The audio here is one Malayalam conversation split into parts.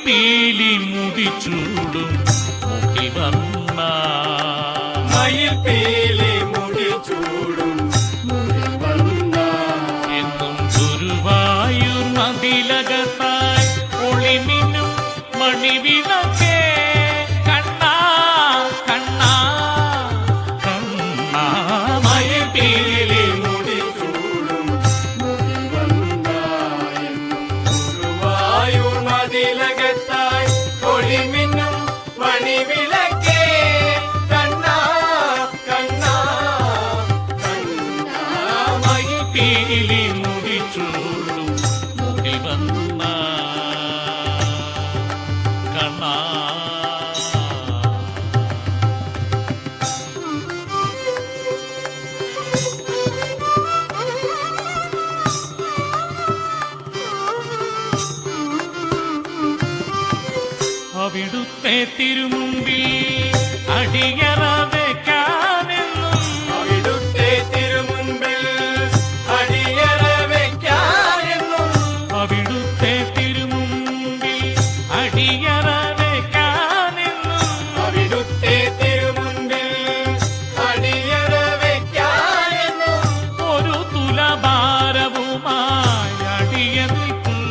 പീലി മുടിച്ചൂടും മുഖിവർണ്ണ മയിൽ പീലി മുടിച്ചൂടും മുഖിവർണ്ണ എന്നും ഗുരുവായൂർ മതിലകത്തായി ഒളിമിന്നും മണിവിളക്കേ കണ്ണാ കണ്ണാ കണ്ണാ മയിൽ പീലി മുടിച്ചൂടും മുഖിവർണ്ണ ഗുരുവായൂർ മതിലകത്തായി ഒളിമിന്നും മണിവിളക്കേ കണ്ണാ കണ്ണാ കണ്ണാ മയിൽ പീലി മുടിച്ചൂടും മുഖിവർണ്ണ കണ്ണാ അവിടുത്തെ തിരുമുമ്പിൽ അടിയറ വെക്കാനെന്നും അവിടുത്തെ തിരുമുൻപിൽ അടിയറ വെക്കാനെന്നും അവിടുത്തെ തിരുമുമ്പിൽ അടിയറ വെക്കാനെന്നും അവിടുത്തെ തിരുമുൻപിൽ അടിയറ വെക്കാനെന്നും ഒരു തുലഭാരവുമായി അടിയ നിൽക്കും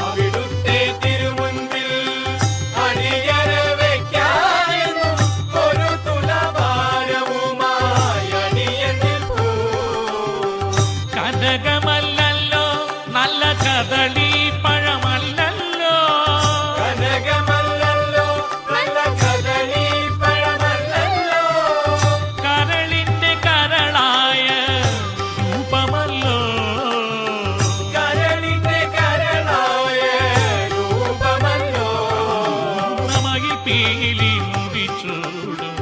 അവിടുത്തെ തിരുമുൻപിൽ അടിയറ വെക്കാനെന്നും ഒരു തുലഭാരവുമായി അടിയ നിൽപ്പൂ കനകമല്ലല്ലോ നല്ല കദളി പഴമല്ലല്ലോ കനകമല്ലല്ലോ നല്ല കദളി പഴമല്ലല്ലോ കരളിന്റെ കരളായ രൂപമല്ലോ കരളിന്റെ കരളായ രൂപമല്ലോ മയിൽ പീലി മുടിച്ചൂടും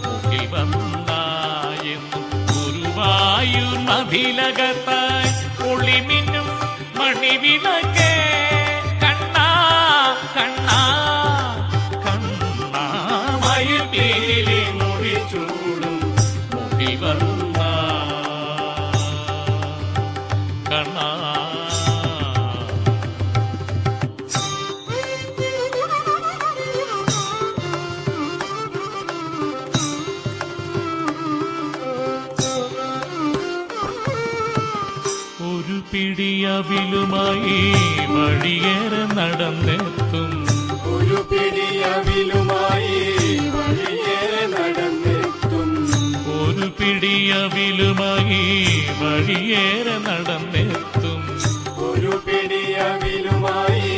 മുഖിവർണ്ണയെന്നും ഗുരുവായൂർ മതിലകത്തായി ഒളിമിന്നും മണിവിളക്കേ കണ്ണാ കണ്ണാ കണ്ണാ മയിൽ പീലി മുടിച്ചൂടും മുഖിവർണ്ണ കണ്ണാ ഒരു പിടിയവിലുമായി വഴിയേറെ നടന്നെത്തും ഒരു പിടിയവിലുമായി വഴിയേറെ നടന്നെത്തും ഒരു പിടിയവിലുമായി വഴിയേറെ നടന്നെത്തും ഒരു പിടിയവിലുമായി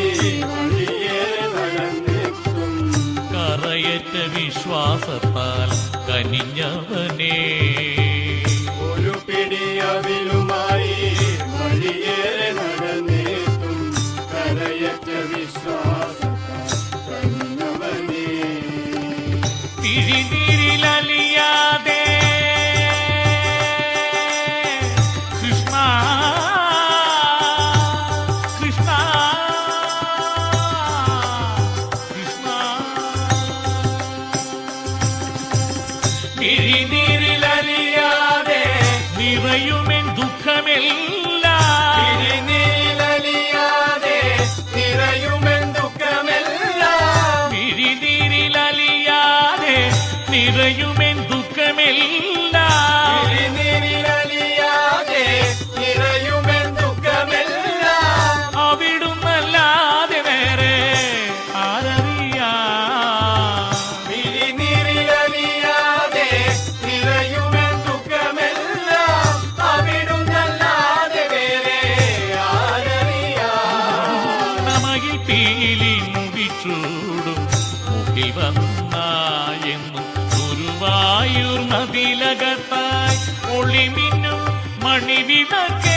വഴിയേറെ നടന്നെത്തും കറയറ്റ വിശ്വാസത്താൽ കനിഞ്ഞവനേ ഒരു പിടിയവിലുമായി വഴിയേറെ നടന്നെത്തും കരയറ്റ വിശ്വാസത്താൽ കനിഞ്ഞവനേ തിരിനീരിലലിയാതെ കൃഷ്ണ കൃഷ്ണ കൃഷ്ണ തിരിനീരിലലിയാതെ നിറയുമെൻ ദുഃഖമെല്ലാം തിരിനീലലിയാതെ നിറയുമെൻ ദുഃഖമെല്ലാം തിരിനീരിലലിയാതെ നിറയുമെൻ ദുഃഖമെല്ലാം തിരിനീലലിയാതെ നിറയുമെൻ ദുഃഖമെല്ലാം അവിടുന്നല്ലാതെ വേറെ ആരറിയാം തിരിനീലലിയാതെ നിറയുമെൻ ദുഃഖമെല്ലാം അവിടുന്നല്ലാതെ വേറെ ആരറിയാം മയിൽ പീലി മുടിച്ചൂടും മുഖിവർണ്ണയെന്നും ഗുരുവായൂർ മതിലകത്തായി ഒളിമിന്നും മണിവിളക്കേ